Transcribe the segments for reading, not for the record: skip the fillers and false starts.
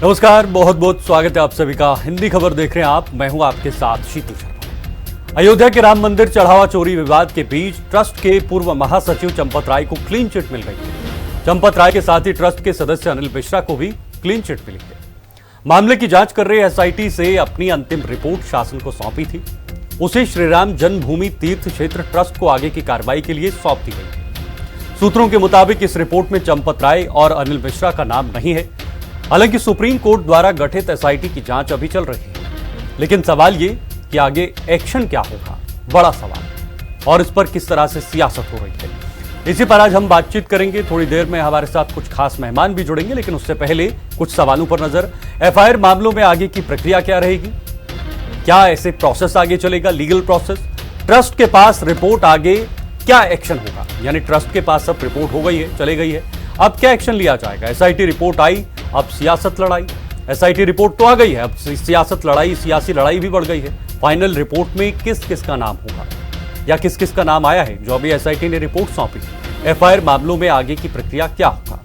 नमस्कार, बहुत बहुत स्वागत है आप सभी का। हिंदी खबर देख रहे हैं आप, मैं हूं आपके साथ शीतू शर्मा। अयोध्या के राम मंदिर चढ़ावा चोरी विवाद के बीच ट्रस्ट के पूर्व महासचिव चंपत राय को क्लीन चिट मिल गई है। चंपत राय के साथ ही ट्रस्ट के सदस्य अनिल मिश्रा को भी क्लीन चिट मिली है। मामले की जांच कर रहे एसआईटी से अपनी अंतिम रिपोर्ट शासन को सौंपी थी, उसे श्रीराम जन्मभूमि तीर्थ क्षेत्र ट्रस्ट को आगे की कार्रवाई के लिए सौंप दी गई है। सूत्रों के मुताबिक इस रिपोर्ट में चंपत राय और अनिल मिश्रा का नाम नहीं है। हालांकि सुप्रीम कोर्ट द्वारा गठित एसआईटी की जांच अभी चल रही है, लेकिन सवाल ये कि आगे एक्शन क्या होगा, बड़ा सवाल, और इस पर किस तरह से सियासत हो रही है, इसी पर आज हम बातचीत करेंगे। थोड़ी देर में हमारे साथ कुछ खास मेहमान भी जुड़ेंगे, लेकिन उससे पहले कुछ सवालों पर नजर। एफआईआर मामलों में आगे की प्रक्रिया क्या रहेगी, क्या ऐसे प्रोसेस आगे चलेगा, लीगल प्रोसेस, ट्रस्ट के पास रिपोर्ट, आगे क्या एक्शन होगा, यानी ट्रस्ट के पास सब रिपोर्ट हो गई है, चले गई है, अब क्या एक्शन लिया जाएगा। एसआईटी रिपोर्ट आई, अब सियासत लड़ाई। एसआईटी रिपोर्ट तो आ गई है, अब सियासत लड़ाई, सियासी लड़ाई भी बढ़ गई है। फाइनल रिपोर्ट में किस किस का नाम होगा या किस किस का नाम आया है जो अभी एसआईटी ने रिपोर्ट सौंपी। एफआईआर मामलों में आगे की प्रक्रिया क्या होगा।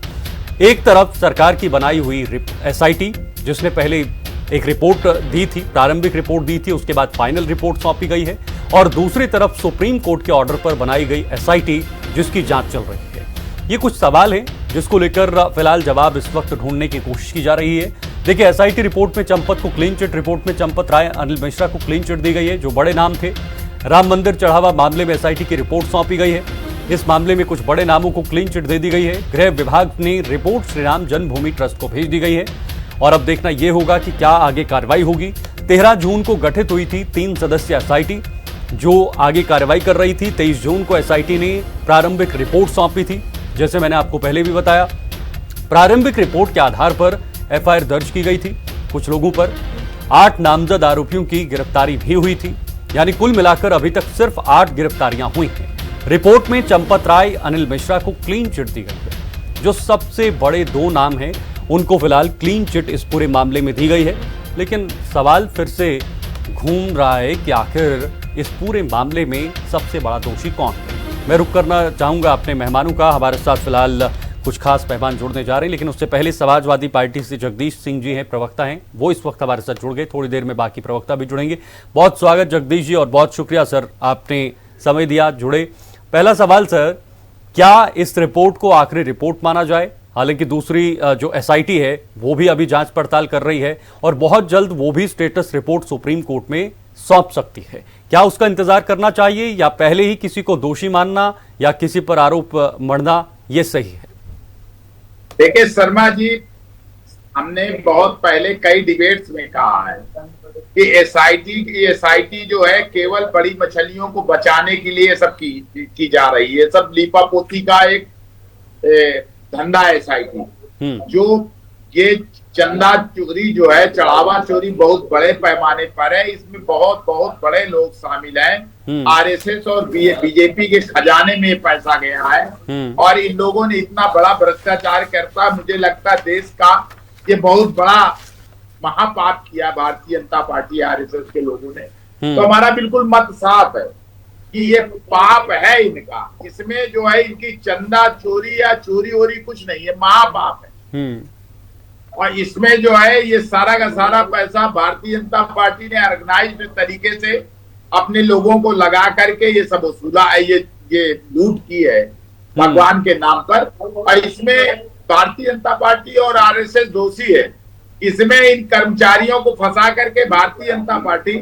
एक तरफ सरकार की बनाई हुई एसआईटी, जिसने पहले एक रिपोर्ट दी थी, प्रारंभिक रिपोर्ट दी थी, उसके बाद फाइनल रिपोर्ट सौंपी गई है, और दूसरी तरफ सुप्रीम कोर्ट के ऑर्डर पर बनाई गई एसआईटी जिसकी जांच चल रही है। ये कुछ सवाल हैं जिसको लेकर फिलहाल जवाब इस वक्त ढूंढने की कोशिश की जा रही है। देखिए, एसआईटी रिपोर्ट में चंपत को क्लीन चिट, रिपोर्ट में चंपत राय, अनिल मिश्रा को क्लीन चिट दी गई है, जो बड़े नाम थे। राम मंदिर चढ़ावा मामले में एसआईटी की रिपोर्ट सौंपी गई है, इस मामले में कुछ बड़े नामों को क्लीन चिट दे दी गई है। गृह विभाग ने रिपोर्ट श्रीराम जन्मभूमि ट्रस्ट को भेज दी गई है, और अब देखना यह होगा कि क्या आगे कार्रवाई होगी। 13 जून को गठित हुई थी 3 सदस्यीय एसआईटी जो आगे कार्रवाई कर रही थी। 23 जून को एसआईटी ने प्रारंभिक रिपोर्ट सौंपी थी, जैसे मैंने आपको पहले भी बताया। प्रारंभिक रिपोर्ट के आधार पर एफआईआर दर्ज की गई थी कुछ लोगों पर। 8 नामजद आरोपियों की गिरफ्तारी भी हुई थी, यानी कुल मिलाकर अभी तक सिर्फ 8 गिरफ्तारियां हुई हैं। रिपोर्ट में चंपत राय, अनिल मिश्रा को क्लीन चिट दी गई है। जो सबसे बड़े 2 नाम हैं उनको फिलहाल क्लीन चिट इस पूरे मामले में दी गई है, लेकिन सवाल फिर से घूम रहा है कि आखिर इस पूरे मामले में सबसे बड़ा दोषी कौन है। मैं रुक करना चाहूंगा अपने मेहमानों का। हमारे साथ फिलहाल कुछ खास मेहमान जुड़ने जा रहे हैं, लेकिन उससे पहले समाजवादी पार्टी से जगदीश सिंह जी हैं, प्रवक्ता हैं, वो इस वक्त हमारे साथ जुड़ गए। थोड़ी देर में बाकी प्रवक्ता भी जुड़ेंगे। बहुत स्वागत जगदीश जी, और बहुत शुक्रिया सर, आपने समय दिया, जुड़े। पहला सवाल सर, क्या इस रिपोर्ट को आखिरी रिपोर्ट माना जाए? हालांकि दूसरी जो एसआईटी है वो भी अभी जांच पड़ताल कर रही है, और बहुत जल्द वो भी स्टेटस रिपोर्ट सुप्रीम कोर्ट में सौंप सकती है। क्या उसका इंतजार करना चाहिए, या पहले ही किसी को दोषी मानना या किसी पर आरोप मढ़ना ये सही है? देखिए शर्मा जी, हमने बहुत पहले कई डिबेट्स में कहा है कि एसआईटी जो है केवल बड़ी मछलियों को बचाने के लिए सब की जा रही है। सब लीपापोती का एक धंधा है एसआईटी। जो ये चंदा चोरी जो है, चढ़ावा चोरी बहुत बड़े पैमाने पर है। इसमें बहुत बहुत बड़े लोग शामिल हैं। आरएसएस और बीजेपी के खजाने में पैसा गया है, और इन लोगों ने इतना बड़ा भ्रष्टाचार करता, मुझे लगता है देश का ये बहुत बड़ा महापाप किया भारतीय जनता पार्टी आरएसएस के लोगों ने। तो हमारा बिल्कुल मत साफ है कि ये पाप है इनका। इसमें जो है इनकी चंदा चोरी या चोरी वोरी कुछ नहीं है, महापाप है। और इसमें जो है ये सारा का सारा पैसा भारतीय जनता पार्टी ने ऑर्गेनाइज्ड तरीके से अपने लोगों को लगा करके ये सब वसूला, ये लूट की है भगवान के नाम पर। और इसमें भारतीय जनता पार्टी और आरएसएस दोषी है। इसमें इन कर्मचारियों को फंसा करके भारतीय जनता पार्टी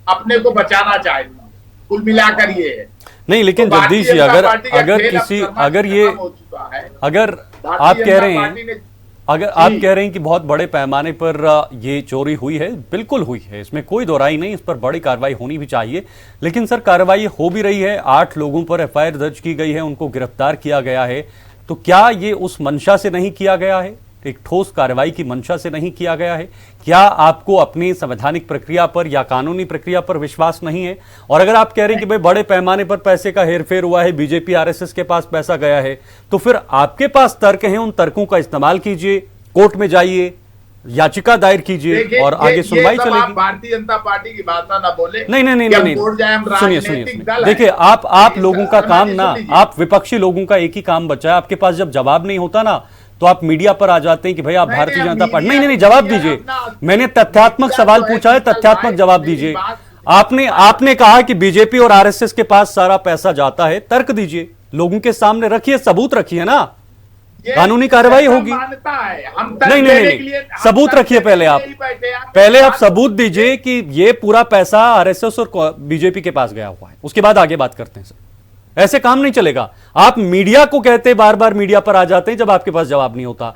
अपने को बचाना चाहेगी। कुल मिलाकर ये है। नहीं, लेकिन तो जगदीश जी, अगर आप कह रहे हैं, अगर आप कह रहे हैं कि बहुत बड़े पैमाने पर ये चोरी हुई है, बिल्कुल हुई है, इसमें कोई दो राय नहीं, इस पर बड़ी कार्रवाई होनी भी चाहिए। लेकिन सर, कार्रवाई हो भी रही है, 8 लोगों पर एफआईआर दर्ज की गई है, उनको गिरफ्तार किया गया है, तो क्या ये उस मंशा से नहीं किया गया है, एक ठोस कार्रवाई की मंशा से नहीं किया गया है? क्या आपको अपनी संवैधानिक प्रक्रिया पर या कानूनी प्रक्रिया पर विश्वास नहीं है? और अगर आप कह रहे हैं कि भाई बड़े पैमाने पर पैसे का हेरफेर हुआ है, बीजेपी आरएसएस के पास पैसा गया है, तो फिर आपके पास तर्क हैं, उन तर्कों का इस्तेमाल कीजिए, कोर्ट में जाइए, याचिका दायर कीजिए और आगे सुनवाई चलेगी। भारतीय जनता पार्टी की भाषा ना बोले। नहीं, सुनिए, देखिए, आप लोगों का काम ना, आप विपक्षी लोगों का एक ही काम बचा है। आपके पास जब जवाब नहीं होता ना, तो आप मीडिया पर आ जाते हैं कि भाई आप नहीं, भारतीय नहीं, जनता पार्टी। मीडिया- नहीं नहीं, जवाब मीडिया दीजिए। अपना- मैंने तथ्यात्मक मीडिया सवाल तो है, पूछा है, चल तथ्यात्मक भाई, जवाब मेरी दीजिए। बात- आपने कहा कि बीजेपी और आरएसएस के पास सारा पैसा जाता है, तर्क दीजिए, लोगों के सामने रखिए, सबूत रखिए ना, ये कानूनी कार्रवाई होगी। मानता है हम नहीं नहीं देने नहीं, के लिए- हम सबूत तर्क रखिए देने पहले के आप। लिए ही बैठे हैं। पहले आप बात- सबूत दीजिए कि ये पूरा पैसा आरएसएस और बीजेपी के पास गया हुआ है, उसके बाद आगे बात करते हैं सर। ऐसे काम नहीं चलेगा। आप मीडिया को कहते बार बार मीडिया पर आ जाते हैं जब आपके पास जवाब नहीं होता।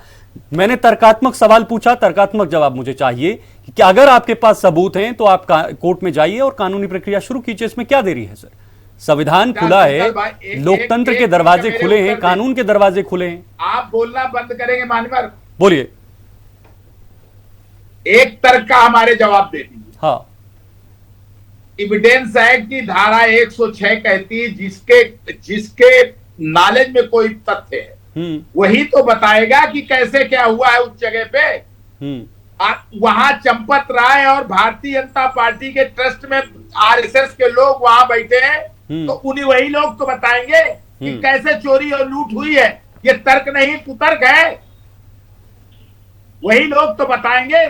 मैंने तर्कात्मक सवाल पूछा, तर्कात्मक जवाब मुझे चाहिए कि अगर आपके पास सबूत हैं तो आप कोर्ट में जाइए और कानूनी प्रक्रिया शुरू कीजिए। इसमें क्या देरी है सर? संविधान खुला है, लोकतंत्र के दरवाजे खुले हैं, कानून के दरवाजे खुले हैं। आप बोलना बंद करेंगे मान्यवर? बोलिए। एक तर्क का हमारे जवाब दे दीजिए। हाँ, एविडेंस एक्ट की धारा 106 कहती है जिसके नॉलेज में कोई तथ्य है वही तो बताएगा कि कैसे क्या हुआ है उस जगह पे। वहां चंपत राय और भारतीय जनता पार्टी के ट्रस्ट में आरएसएस के लोग वहां बैठे हैं, तो उन्हीं वही लोग तो बताएंगे कि कैसे चोरी और लूट हुई है। ये तर्क नहीं कुतर्क है, वही लोग तो बताएंगे।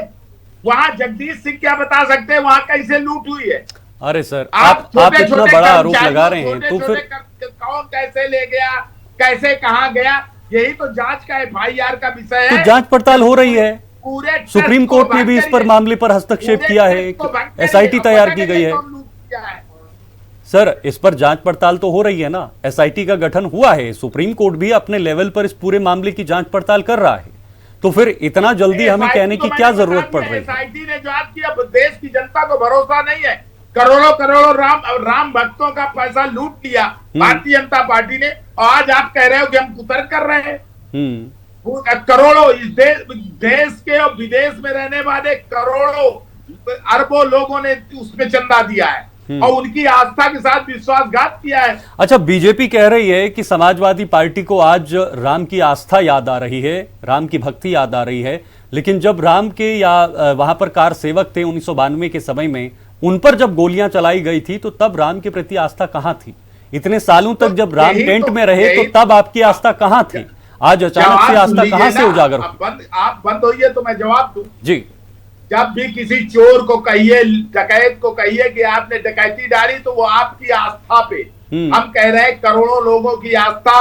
वहां जगदीश सिंह क्या बता सकते हैं वहां कैसे लूट हुई है? अरे सर, आप इतना बड़ा आरोप लगा रहे हैं तो फिर कौन कैसे ले गया, कैसे कहां गया, यही तो जांच का एफआईआर का विषय है। तो जांच पड़ताल हो रही है। पूरे सुप्रीम कोर्ट ने भी इस पर मामले पर हस्तक्षेप किया है, एसआईटी तैयार की गई है। सर, इस पर जांच पड़ताल तो हो रही है ना, एसआईटी का गठन हुआ है, सुप्रीम कोर्ट भी अपने लेवल पर इस पूरे मामले की जांच पड़ताल कर रहा है। तो फिर इतना जल्दी हमें कहने की क्या जरूरत पड़ रही है? एसआईटी ने जांच किया, देश की जनता को भरोसा नहीं है। करोड़ों करोड़ों राम भक्तों का पैसा लूट लिया भारतीय जनता पार्टी ने, और आज आप कह रहे हो कि हम कुतर्क कर रहे हैं। करोड़ों इस देश के और विदेश में रहने वाले करोड़ों अरबों लोगों ने उसमें चंदा दिया है और उनकी आस्था के साथ विश्वासघात किया है। अच्छा, बीजेपी कह रही है कि समाजवादी पार्टी को आज राम की आस्था याद आ रही है, राम की भक्ति याद आ रही है, लेकिन जब राम के या वहां पर कार सेवक थे 1992 के समय में, उन पर जब गोलियां चलाई गई थी तो तब राम के प्रति आस्था कहां थी? इतने सालों तक जब राम टेंट में रहे तो तब आपकी आस्था कहां थी? आज अचानक से आस्था कहां से उजागर? आप बंद होइए तो मैं जवाब दूं जी। जब भी किसी चोर को कहिए, डकैत को कहिए कि आपने डकैती डाली, तो वो आपकी आस्था पे, हम कह रहे हैं करोड़ों लोगों की आस्था।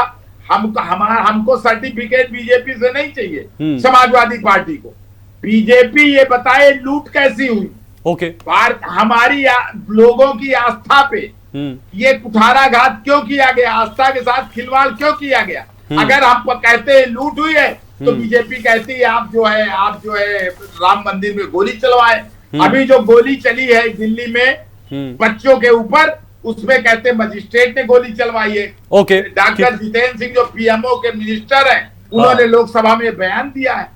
हमको सर्टिफिकेट बीजेपी से नहीं चाहिए, समाजवादी पार्टी को। बीजेपी ये बताए लूट कैसी हुई। ओके। हमारी लोगों की आस्था पे ये कुठाराघात क्यों किया गया, आस्था के साथ खिलवाड़ क्यों किया गया? अगर हम कहते हैं लूट हुई है तो बीजेपी कहती है आप जो है राम मंदिर में गोली चलवाए। अभी जो गोली चली है दिल्ली में बच्चों के ऊपर, उसमें कहते हैं मजिस्ट्रेट ने गोली चलवाई है। ओके। डॉक्टर जितेंद्र सिंह जो पीएमओ के मिनिस्टर हैं, उन्होंने लोकसभा में बयान दिया है।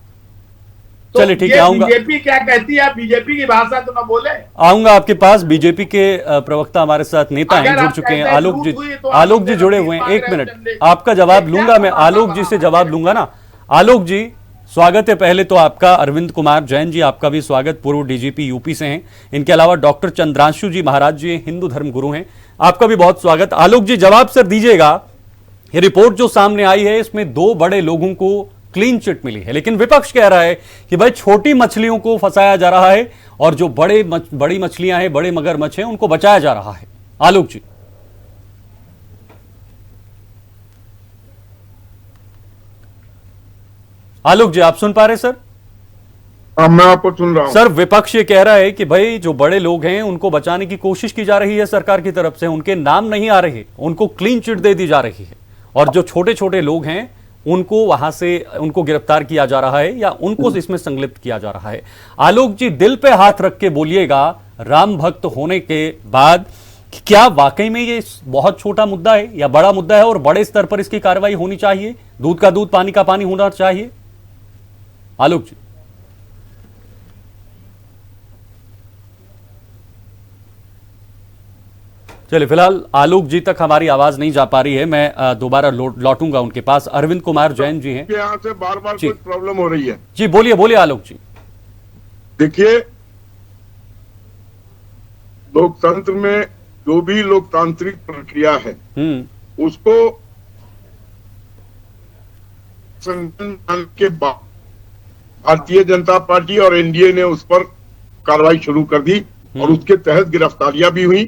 तो चलिए ठीक है, आऊंगा। बीजेपी क्या कहती है, बीजेपी की भाषा तो ना बोले। आऊंगा आपके पास। बीजेपी के प्रवक्ता हमारे साथ नेता हैं, जुड़ चुके हैं, आलोक जी। आलोक जी जुड़े हुए हैं, एक मिनट आपका जवाब लूंगा मैं, आलोक जी से जवाब लूंगा ना। आलोक जी, स्वागत है पहले तो आपका। अरविंद कुमार जैन जी, आपका भी स्वागत, पूर्व डीजीपी यूपी से हैं। इनके अलावा डॉक्टर चंद्रांशु जी महाराज जी हिंदू धर्म गुरु हैं, आपका भी बहुत स्वागत। आलोक जी, जवाब सर दीजिएगा। ये रिपोर्ट जो सामने आई है इसमें 2 बड़े लोगों को क्लीन चिट मिली है, लेकिन विपक्ष कह रहा है कि भाई छोटी मछलियों को फंसाया जा रहा है और जो बड़ी मछलियां हैं, बड़े मगरमच्छ हैं, उनको बचाया जा रहा है। आलोक जी। आलोक जी, आप सुन पा रहे सर? मैं आपको सुन रहा हूं सर। विपक्ष ये कह रहा है कि भाई जो बड़े लोग हैं उनको बचाने की कोशिश की जा रही है सरकार की तरफ से, उनके नाम नहीं आ रहे, उनको क्लीन चिट दे दी जा रही है, और जो छोटे छोटे लोग हैं उनको वहां से उनको गिरफ्तार किया जा रहा है या उनको इसमें संलिप्त किया जा रहा है। आलोक जी, दिल पे हाथ रख के बोलिएगा, राम भक्त होने के बाद क्या वाकई में ये बहुत छोटा मुद्दा है या बड़ा मुद्दा है और बड़े स्तर पर इसकी कार्रवाई होनी चाहिए? दूध का दूध, पानी का पानी होना चाहिए? आलोक जी। चलिए, फिलहाल आलोक जी तक हमारी आवाज नहीं जा पा रही है, मैं दोबारा लौटूंगा उनके पास। अरविंद कुमार जैन जी हैं, यहाँ से बार बार कुछ प्रॉब्लम हो रही है। जी बोलिए बोलिए आलोक जी। देखिए, लोकतंत्र में जो भी लोकतांत्रिक प्रक्रिया है उसको गठबंधन के बाद भारतीय जनता पार्टी और एनडीए ने उस पर कार्रवाई शुरू कर दी और उसके तहत गिरफ्तारियां भी हुई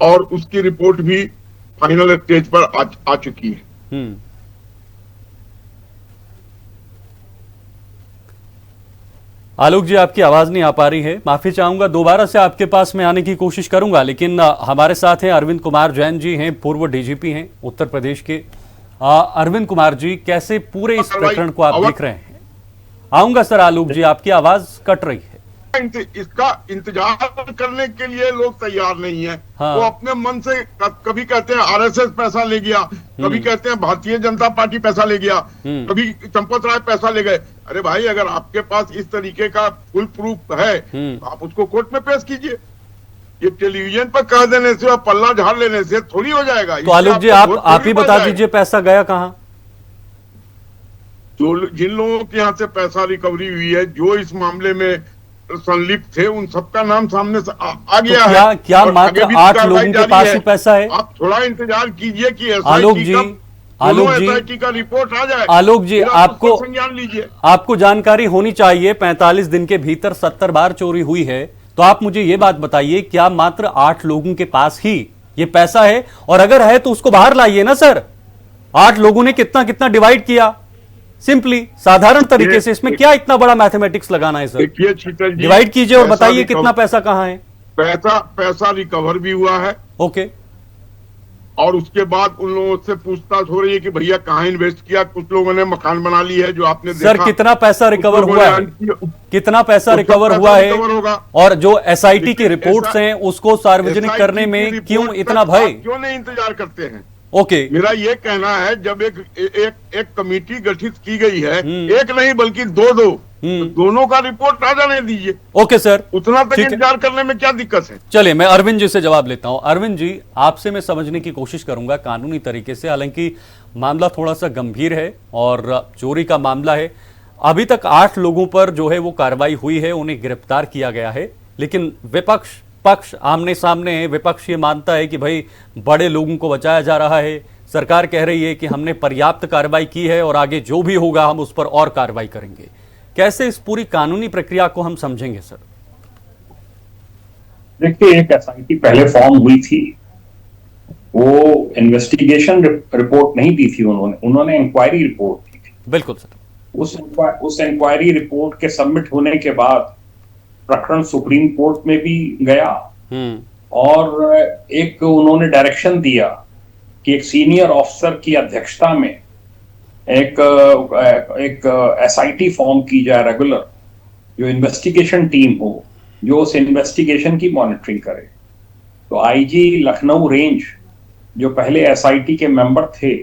और उसकी रिपोर्ट भी फाइनल स्टेज पर आ चुकी है। आलोक जी, आपकी आवाज नहीं आ पा रही है, माफी चाहूंगा, दोबारा से आपके पास में आने की कोशिश करूंगा। लेकिन हमारे साथ हैं अरविंद कुमार जैन जी, हैं पूर्व डीजीपी हैं उत्तर प्रदेश के। अरविंद कुमार जी, कैसे पूरे इस प्रकरण को आप देख रहे हैं? आऊंगा सर। आलोक जी, आपकी आवाज कट रही है। इसका इंतजार करने के लिए लोग तैयार नहीं है। हाँ। वो अपने मन से कभी कहते हैं आरएसएस पैसा ले गया, कभी कहते हैं भारतीय जनता पार्टी पैसा ले गया, कभी चंपत राय पैसा ले गए। अरे भाई, अगर आपके पास इस तरीके का फुल प्रूफ है तो आप उसको कोर्ट में पेश कीजिए। ये टेलीविजन पर कह देने से और पल्ला झाड़ लेने से थोड़ी हो जाएगा। तो आलोक जी, आप ही बता दीजिए पैसा गया कहाँ? जिन लोगों के यहाँ से पैसा रिकवरी हुई है, जो इस मामले में संलिप्त थे, उन सबका नाम सामने से आ गया तो है। क्या मात्र 8 लोगों के पास ही पैसा है? आप थोड़ा इंतजार कीजिए कि आलोक जी, एसआईटी का रिपोर्ट आ जाए। आलोक जी, आपको संज्ञान लीजिए। आपको जानकारी होनी चाहिए 45 दिन के भीतर 70 बार चोरी हुई है। तो आप मुझे ये बात बताइए, क्या मात्र 8 लोगों के पास ही ये पैसा है? और अगर है तो उसको बाहर लाइए ना सर। 8 लोगों ने कितना कितना डिवाइड किया, सिंपली साधारण तरीके से। इसमें क्या इतना बड़ा मैथमेटिक्स लगाना है सर? देखिए शीतल जी, डिवाइड कीजिए और बताइए कितना पैसा कहाँ है। पैसा रिकवर भी हुआ है। ओके। और उसके बाद उन लोगों से पूछताछ हो रही है कि भैया कहाँ इन्वेस्ट किया। कुछ लोगों ने मकान बना ली है, जो आपने देखा। सर, कितना पैसा रिकवर हुआ है? कितना पैसा रिकवर हुआ है? और जो एसआईटी की रिपोर्ट्स हैं उसको सार्वजनिक करने में क्यों इतना भय? क्यों नहीं इंतजार करते हैं? ओके। मेरा ये कहना है, जब एक कमेटी गठित की गई है, एक नहीं बल्कि दो तो दोनों का रिपोर्ट आ जाने दीजिए। ओके सर, उतना तक इंतजार करने में क्या दिक्कत है? चलिए, मैं अरविंद जी से जवाब लेता हूं। अरविंद जी, आपसे मैं समझने की कोशिश करूंगा कानूनी तरीके से, हालांकि मामला थोड़ा सा गंभीर है और चोरी का मामला है। अभी तक 8 लोगों पर जो है वो कार्रवाई हुई है, उन्हें गिरफ्तार किया गया है। लेकिन पक्ष आमने सामने है। विपक्ष ये मानता है कि भाई बड़े लोगों को बचाया जा रहा है। सरकार कह रही है कि हमने पर्याप्त कार्रवाई की है और आगे जो भी होगा हम उस पर और कार्रवाई करेंगे। कैसे इस पूरी कानूनी प्रक्रिया को हम समझेंगे सर? देखिए, एक एसआईटी पहले फॉर्म हुई थी, वो इन्वेस्टिगेशन रिपोर्ट नहीं दी थी उन्होंने इंक्वायरी रिपोर्ट दी थी। बिल्कुल सर। उस इंक्वायरी रिपोर्ट के सबमिट होने के बाद प्रकरण सुप्रीम कोर्ट में भी गया और एक उन्होंने डायरेक्शन दिया कि एक सीनियर ऑफिसर की अध्यक्षता में एक एसआईटी फॉर्म की जाए रेगुलर, जो इन्वेस्टिगेशन टीम हो, जो उस इन्वेस्टिगेशन की मॉनिटरिंग करे। तो आईजी लखनऊ रेंज, जो पहले एसआईटी के मेंबर थे,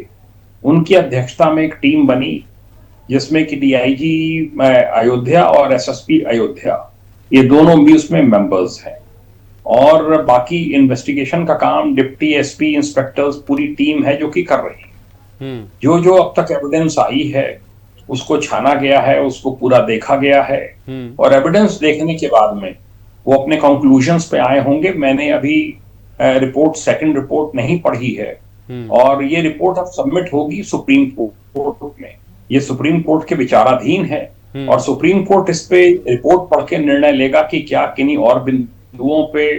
उनकी अध्यक्षता में एक टीम बनी, जिसमें कि डीआईजी अयोध्या और एसएसपी अयोध्या, ये दोनों भी उसमें मेंबर्स हैं। और बाकी इन्वेस्टिगेशन का काम डिप्टी एसपी, इंस्पेक्टर्स, पूरी टीम है जो कि कर रही है। जो जो अब तक एविडेंस आई है उसको छाना गया है, उसको पूरा देखा गया है और एविडेंस देखने के बाद में वो अपने कंक्लूजन्स पे आए होंगे। मैंने अभी सेकंड रिपोर्ट नहीं पढ़ी है और ये रिपोर्ट अब सबमिट होगी सुप्रीम कोर्ट में। ये सुप्रीम कोर्ट के विचाराधीन है और सुप्रीम कोर्ट इस पे रिपोर्ट पढ़ के निर्णय लेगा कि क्या किन्हीं और बिंदुओं पे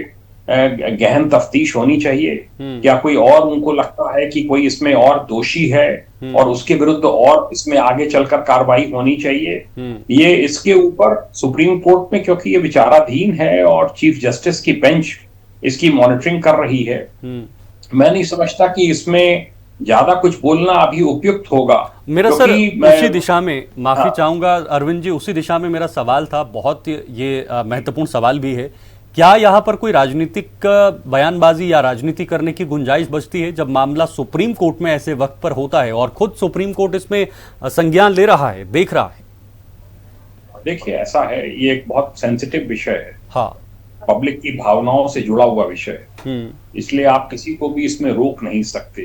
गहन तफ्तीश होनी चाहिए, क्या कोई और उनको लगता है कि कोई इसमें और दोषी है और उसके विरुद्ध और इसमें आगे चलकर कार्रवाई होनी चाहिए। ये इसके ऊपर सुप्रीम कोर्ट में, क्योंकि ये विचाराधीन है और चीफ जस्टिस की बेंच इसकी मॉनिटरिंग कर रही है, मैं नहीं समझता कि इसमें ज्यादा कुछ बोलना अभी उपयुक्त होगा। मेरा सर उसी दिशा में, माफी चाहूंगा अरविंद जी, उसी दिशा में मेरा सवाल था, बहुत ये महत्वपूर्ण सवाल भी है। क्या यहाँ पर कोई राजनीतिक बयानबाजी या राजनीति करने की गुंजाइश बचती है जब मामला सुप्रीम कोर्ट में ऐसे वक्त पर होता है और खुद सुप्रीम कोर्ट इसमें संज्ञान ले रहा है, देख रहा है? देखिए, ऐसा है, ये एक बहुत सेंसिटिव विषय है। हाँ, पब्लिक की भावनाओं से जुड़ा हुआ विषय है, इसलिए आप किसी को भी इसमें रोक नहीं सकते।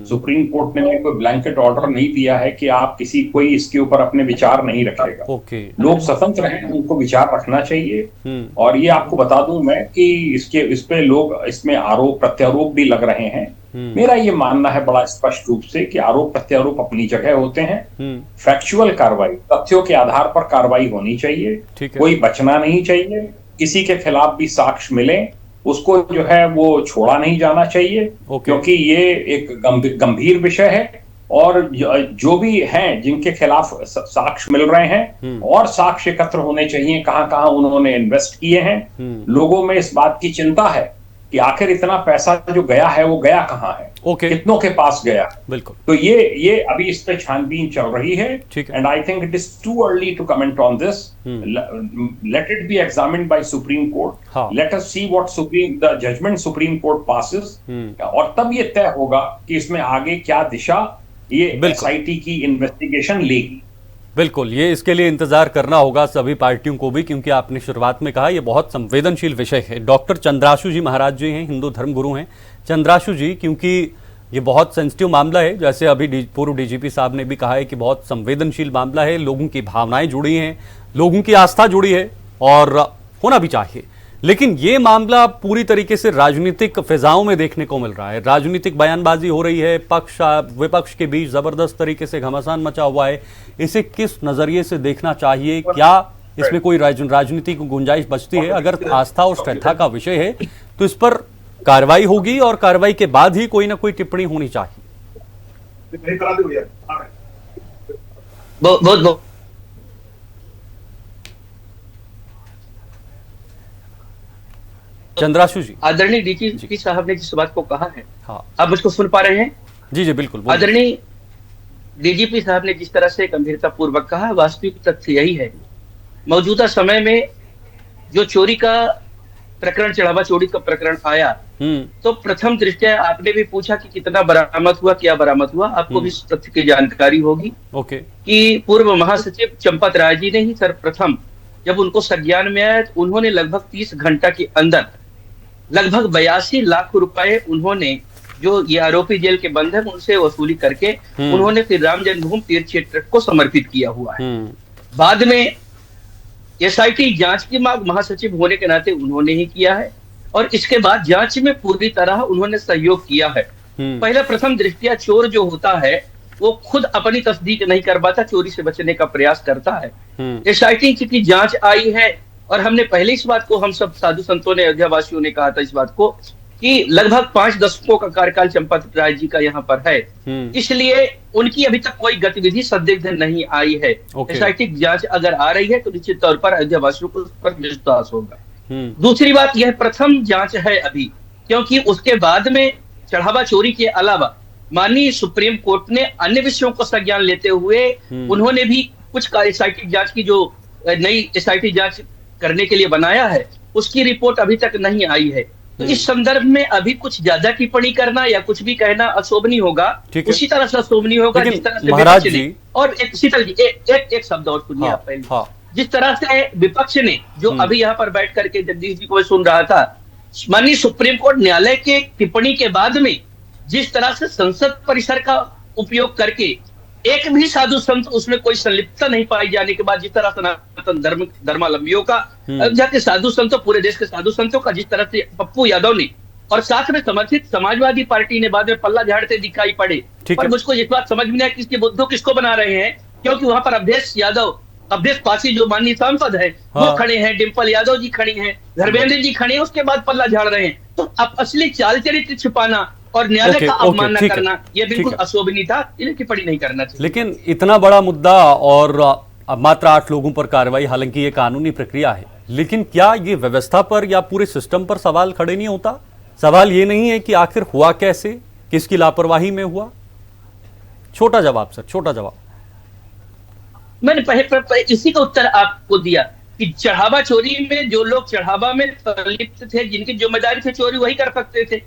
सुप्रीम कोर्ट ने कोई ब्लैंकेट ऑर्डर नहीं दिया है कि आप कोई इसके ऊपर अपने विचार नहीं रखेगा। लोग स्वतंत्र हैं, उनको विचार रखना चाहिए। और ये आपको बता दूं मैं कि इस पे लोग इसमें आरोप प्रत्यारोप भी लग रहे हैं मेरा ये मानना है बड़ा स्पष्ट रूप से कि आरोप प्रत्यारोप अपनी जगह होते हैं, फैक्चुअल कार्रवाई, तथ्यों के आधार पर कार्रवाई होनी चाहिए, कोई बचना नहीं चाहिए, किसी के खिलाफ भी साक्ष्य मिले उसको जो है वो छोड़ा नहीं जाना चाहिए, क्योंकि ये एक गंभीर विषय है और जो भी हैं जिनके खिलाफ साक्ष्य मिल रहे हैं और साक्ष्य एकत्र होने चाहिए, कहां कहां उन्होंने इन्वेस्ट किए हैं। लोगों में इस बात की चिंता है कि आखिर इतना पैसा जो गया है वो गया कहां है, कितनों के पास गया। बिल्कुल। तो ये अभी इस पे छानबीन चल रही है and I think it is too early to comment on this. Let it be examined by Supreme Court, let us see what the judgement Supreme Court passes, और तब ये तय होगा कि इसमें आगे क्या दिशा ये एसआईटी की इन्वेस्टिगेशन लेगी। बिल्कुल, ये इसके लिए इंतजार करना होगा सभी पार्टियों को भी, क्योंकि आपने शुरुआत में कहा ये बहुत संवेदनशील विषय है। डॉक्टर चंद्राशु जी महाराज जी हैं, हिंदू धर्मगुरु हैं। चंद्राशु जी, क्योंकि ये बहुत सेंसिटिव मामला है, जैसे अभी पूर्व डीजीपी साहब ने भी कहा है कि बहुत संवेदनशील मामला है, लोगों की भावनाएं जुड़ी हैं, लोगों की आस्था जुड़ी है और होना भी चाहिए। लेकिन ये मामला पूरी तरीके से राजनीतिक फिजाओं में देखने को मिल रहा है, राजनीतिक बयानबाजी हो रही है, पक्ष विपक्ष के बीच जबरदस्त तरीके से घमासान मचा हुआ है। इसे किस नजरिए से देखना चाहिए? क्या इसमें कोई राजनीति की गुंजाइश बचती है? अगर आस्था और श्रद्धा का विषय है तो इस पर कार्रवाई होगी और कार्रवाई के बाद ही कोई ना कोई टिप्पणी होनी चाहिए। बहुत चंद्राशु जी, आदरणीय डीजीपी साहब ने जिस बात को कहा है, हाँ, आप मुझको सुन पा रहे हैं? जी जी बिल्कुल। आदरणीय डीजीपी साहब ने जिस तरह से गंभीरता पूर्वक कहा, वास्तविक तथ्य यही है। मौजूदा समय में जो चोरी का प्रकरण, चढ़ावा चोरी का प्रकरण आया, तो प्रथम दृष्टया आपने भी पूछा कि कितना बरामद हुआ, क्या बरामद हुआ, आपको भी तथ्य की जानकारी होगी कि पूर्व महासचिव चंपत राय जी ने ही सर्वप्रथम जब उनको संज्ञान में आया, तो उन्होंने लगभग 30 घंटा के अंदर लगभग 82 लाख रुपए उन्होंने, जो ये आरोपी जेल के बंद है, उनसे वसूली करके उन्होंने फिर राम जन्मभूमि तीर्थ क्षेत्र को समर्पित किया हुआ है। बाद में एसआईटी जांच की मांग महासचिव होने के नाते उन्होंने ही किया है और इसके बाद जांच में पूरी तरह उन्होंने सहयोग किया है। पहला प्रथम दृष्टिया चोर जो होता है वो खुद अपनी तस्दीक नहीं कर पाता, चोरी से बचने का प्रयास करता है। एसआईटी की जांच आई है और हमने पहले इस बात को, हम सब साधु संतों ने, अयोध्या वासियों ने कहा था इस बात को कि लगभग 5 दशकों का कार्यकाल चंपत राय जी का यहाँ पर है, इसलिए उनकी अभी तक कोई गतिविधि संदिग्ध नहीं आई है। एसआईटी जांच अगर आ रही है तो निश्चित तौर पर अयोध्या वासियों को उस पर विश्वास होगा। दूसरी बात, यह प्रथम जांच है अभी, क्योंकि उसके बाद में चढ़ावा चोरी के अलावा माननीय सुप्रीम कोर्ट ने अन्य विषयों को संज्ञान लेते हुए उन्होंने भी कुछ एसआईटी जांच की, जो नई एसआईटी जांच करने के लिए बनाया है, उसकी रिपोर्ट अभी तक नहीं आई है। तो इस संदर्भ में अभी कुछ ज्यादा टिप्पणी करना या कुछ भी कहना अशोभनीय होगा, उसी तरह से अशोभनीय होगा जिस तरह से महाराज जी, और एक शीतल जी एक शब्द और सुनिए आप पहले। जिस तरह से विपक्ष ने, जो अभी यहाँ पर बैठ करके जगदीश जी को मैं सुन रहा था, माननीय सुप्रीम कोर्ट न्यायालय के टिप्पणी के बाद में जिस तरह से संसद परिसर का उपयोग करके एक भी साधु संत उसमें कोई संलिप्तता नहीं पाई जाने के बाद, जिस तरह सनातन धर्मावलंबियों का, अयोध्या के साधु संतों, पूरे देश के साधु संतों का जिस तरह से पप्पू यादव ने और साथ में समर्थित समाजवादी पार्टी ने बाद में पल्ला झाड़ते दिखाई पड़े, पर मुझको इस बात समझ में नहीं किसके बुद्धू किसको बना रहे हैं, क्योंकि वहां पर अवधेश यादव, अवधेश पासी जो माननीय सांसद है वो खड़े हैं, डिम्पल यादव जी खड़ी हैं, धर्मेंद्र जी खड़े हैं, उसके बाद पल्ला झाड़ रहे हैं। तो अब असली चाल चरित्र छिपाना और न्यायालय का अवमानना करना, यह बिल्कुल अशोभनीय था, इन्हें टिप्पणी नहीं करना चाहिए। लेकिन इतना बड़ा मुद्दा और अब मात्र 8 लोगों पर कार्रवाई, हालांकि ये कानूनी प्रक्रिया है, लेकिन क्या ये व्यवस्था पर या पूरे सिस्टम पर सवाल खड़े नहीं होता? सवाल ये नहीं है कि आखिर हुआ कैसे, किसकी लापरवाही में हुआ? छोटा जवाब सर, छोटा जवाब। मैंने पहले इसी का उत्तर आपको दिया कि चढ़ावा चोरी में जो लोग चढ़ावा में संलिप्त थे, जिनकी जिम्मेदारी थी चोरी, वही कर सकते थे,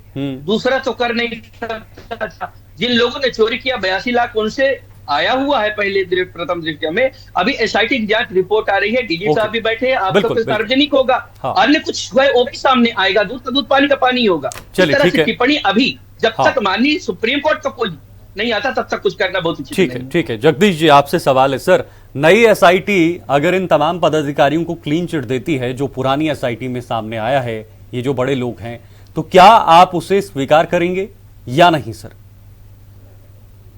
दूसरा तो कर नहीं सकता था। जिन लोगों ने चोरी किया 82 लाख उनसे आया हुआ है पहले प्रथम दृष्टया में। अभी एसआईटी की जांच रिपोर्ट आ रही है, डीजी साहब भी बैठे हैं, आप सबसे सार्वजनिक होगा, अन्य कुछ हुआ वो भी सामने आएगा, दूध का दूध पानी का पानी होगा। इस तरह से टिप्पणी अभी जब तक माननीय सुप्रीम कोर्ट का कोई नहीं आता तब तक कुछ करना बहुत उचित नहीं है। ठीक है जगदीश जी, आपसे सवाल है सर, नई एसआईटी अगर इन तमाम पदाधिकारियों को क्लीन चिट देती है जो पुरानी एसआईटी में सामने आया है, ये जो बड़े लोग हैं, तो क्या आप उसे स्वीकार करेंगे या नहीं सर?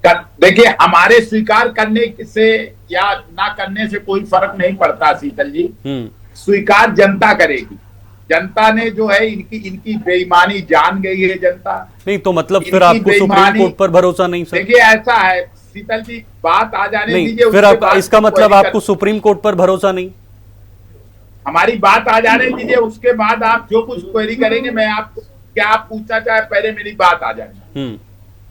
देखिए, हमारे स्वीकार करने से या ना करने से कोई फर्क नहीं पड़ता शीतल जी। स्वीकार जनता करेगी। जनता ने जो है इनकी बेईमानी जान गई है जनता। नहीं तो मतलब फिर आपको सुप्रीम कोर्ट पर भरोसा नहीं सर? देखिए, ऐसा है शीतल जी, बात आ जाने दीजिए। फिर आप इसका मतलब आपको सुप्रीम कोर्ट पर भरोसा नहीं? हमारी बात आ जाने दीजिए, उसके बाद आप जो कुछ क्वेरी करेंगे मैं आपको क्या आप पूछना चाहे, पहले मेरी बात आ जाए।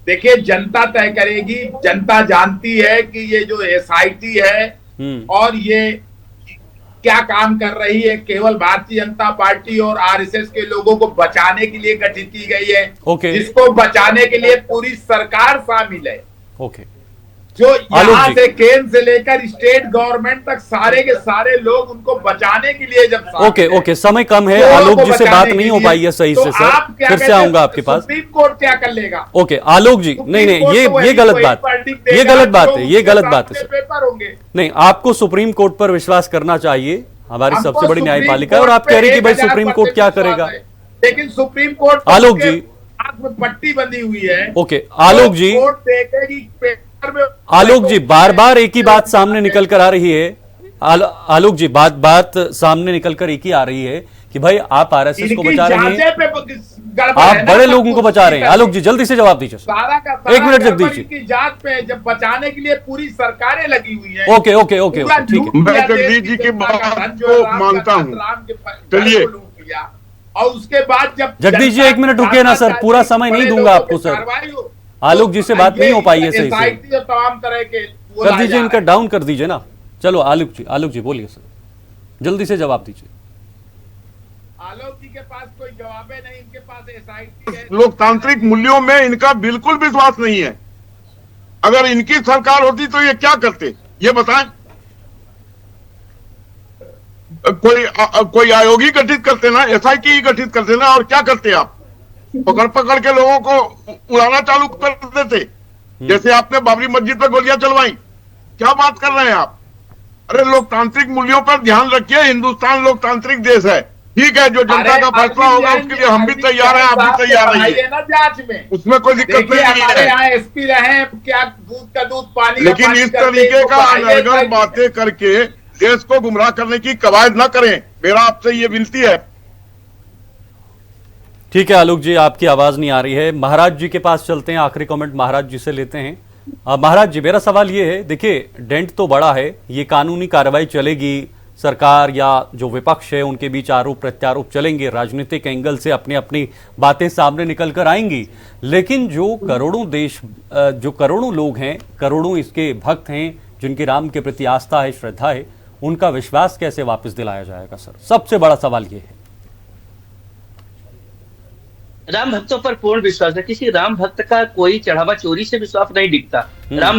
देखिए, जनता तय करेगी। जनता जानती है कि ये जो एसआईटी है और ये क्या काम कर रही है, केवल भारतीय जनता पार्टी और आरएसएस के लोगों को बचाने के लिए गठित की गई है। जिसको बचाने के लिए पूरी सरकार शामिल है। जो यहाँ से केंद्र से लेकर स्टेट गवर्नमेंट तक सारे के सारे लोग उनको बचाने के लिए जब ओके समय कम है, आलोक जी से बात नहीं हो पाई है सही से सर, फिर से आऊंगा आपके पास। सुप्रीम कोर्ट क्या कर लेगा? ओके आलोक जी, नहीं ये गलत बात, ये गलत बात है, ये गलत बात है पेपर होंगे। नहीं, आपको सुप्रीम कोर्ट पर विश्वास करना चाहिए, हमारी सबसे बड़ी न्यायपालिका, और आप कह रहे हैं कि भाई सुप्रीम कोर्ट क्या करेगा। लेकिन सुप्रीम कोर्ट आलोक जी पट्टी बंधी हुई है। ओके आलोक जी, आलोक जी बार बार एक ही बात सामने निकल कर आ रही है। आलोक जी बात सामने निकल कर एक ही आ रही है कि भाई आप आरएसएस को बचा रहे हैं, आप बड़े लोगों को बचा रहे हैं। आलोक जी जल्दी से जवाब दीजिए सर, 1 मिनट जगदीश जी। की जांच पे जब बचाने के लिए पूरी सरकारें लगी हुई हैं। ओके ठीक है, मैं जगदीश जी की बात को मानता हूँ। चलिए, और उसके बाद जब जगदीश जी 1 मिनट रुकिए ना सर, पूरा समय नहीं दूंगा आपको सर। आलोक जी से बात नहीं हो पाई है सही से, तमाम तरह के कर दीजिए, इनका डाउन कर दीजिए ना। चलो आलोक जी बोलिए सर, जल्दी से जवाब दीजिए। आलोक जी के पास कोई जवाब नहीं, इनके पास एसआईटी है। लोकतांत्रिक मूल्यों में इनका बिल्कुल विश्वास नहीं है। अगर इनकी सरकार होती तो ये क्या करते, ये बताएं। कोई आयोग ही गठित करते ना, एसआईटी ही गठित करते ना, और क्या करते आप? पकड़ के लोगों को उड़ाना चालू कर देते, जैसे आपने बाबरी मस्जिद पर गोलियां चलवाई। क्या बात कर रहे हैं आप? अरे लोकतांत्रिक मूल्यों पर ध्यान रखिए। हिंदुस्तान लोकतांत्रिक देश है, ठीक है। जो जनता का फैसला होगा उसके लिए हम भी तैयार हैं, आप भी तैयार रहिए ना जांच में, उसमें कोई दिक्कत नहीं है। यहाँ एसपी रहे, क्या दूध का दूध पानी, लेकिन इस तरीके का अनर्गल बातें करके देश को गुमराह करने की कवायद न करें, मेरा आपसे ये विनती है। ठीक है आलोक जी, आपकी आवाज नहीं आ रही है। महाराज जी के पास चलते हैं, आखिरी कमेंट महाराज जी से लेते हैं। महाराज जी, मेरा सवाल ये है, देखिए डेंट तो बड़ा है, ये कानूनी कार्रवाई चलेगी, सरकार या जो विपक्ष है उनके बीच आरोप प्रत्यारोप चलेंगे, राजनीतिक एंगल से अपनी अपनी बातें सामने निकल कर आएंगी, लेकिन जो करोड़ों लोग हैं, करोड़ों इसके भक्त हैं, जिनकी राम के प्रति आस्था है, श्रद्धा है, उनका विश्वास कैसे वापस दिलाया जाएगा सर? सबसे बड़ा सवाल ये है। राम भक्तों पर पूर्ण विश्वास है। किसी राम भक्त का कोई चढ़ावा चोरी से विश्वास नहीं दिखता। राम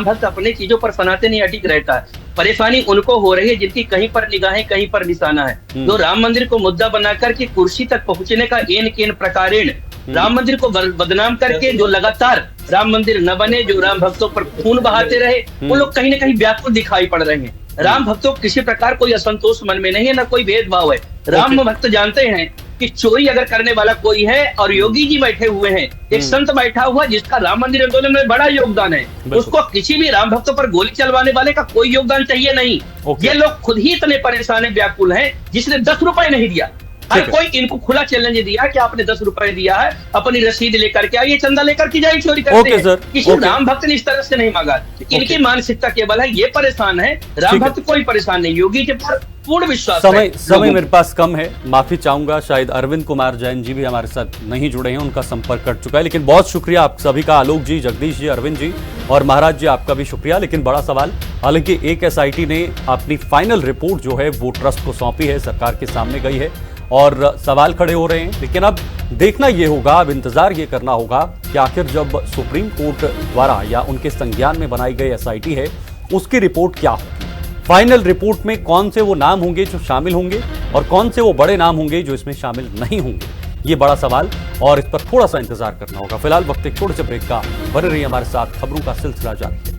भक्त अपने चीजों पर फनाते नहीं अटिक रहता है। परेशानी उनको हो रही है जिनकी कहीं पर निगाहें कहीं पर निशाना है। जो राम मंदिर को मुद्दा बनाकर के कुर्सी तक पहुंचने का एन प्रकारेण राम मंदिर को बदनाम करके जो लगातार राम मंदिर न बने, जो राम भक्तों पर खून बहाते रहे, वो लोग कहीं ना कहीं व्याकुल दिखाई पड़ रहे हैं। राम भक्तों को किसी प्रकार कोई असंतोष मन में नहीं है, न कोई भेदभाव है। राम भक्त जानते हैं कि चोरी अगर करने वाला कोई है, और योगी जी बैठे हुए हैं, एक संत बैठा हुआ जिसका राम मंदिर आंदोलन में बड़ा योगदान है, उसको किसी भी राम भक्तों पर गोली चलवाने वाले का कोई योगदान चाहिए नहीं। ये लोग खुद ही इतने परेशान है, व्याकुल हैं, जिसने 10 रुपए नहीं दिया, हर कोई इनको खुला चैलेंज दिया कि आपने 10 रुपए दिया है, अपनी रसीद लेकर के आइए, चंदा लेकर के जाइए, चोरी करते हैं। किसी राम भक्त ने इस तरह से नहीं मांगा। इनकी मानसिकता केवल है, ये परेशान है, राम भक्त कोई परेशान नहीं। योगी के पर पूर्ण विश्वास है। समय मेरे पास कम है, माफी चाहूंगा। शायद अरविंद कुमार जैन जी भी हमारे साथ नहीं जुड़े हैं, उनका संपर्क कट चुका है, लेकिन बहुत शुक्रिया आप सभी का, आलोक जी, जगदीश जी, अरविंद जी और महाराज जी, आपका भी शुक्रिया। लेकिन बड़ा सवाल, हालांकि एक एसआईटी ने अपनी फाइनल रिपोर्ट जो है वो ट्रस्ट को सौंपी है, सरकार के सामने गई है और सवाल खड़े हो रहे हैं, लेकिन अब देखना यह होगा, अब इंतजार ये करना होगा कि आखिर जब सुप्रीम कोर्ट द्वारा या उनके संज्ञान में बनाई गई एसआईटी है उसकी रिपोर्ट क्या होगी। फाइनल रिपोर्ट में कौन से वो नाम होंगे जो शामिल होंगे और कौन से वो बड़े नाम होंगे जो इसमें शामिल नहीं होंगे, ये बड़ा सवाल, और इस पर थोड़ा सा इंतजार करना होगा। फिलहाल वक्त एक छोटे से ब्रेक का, बने रहिए हमारे साथ, खबरों का सिलसिला जारी है।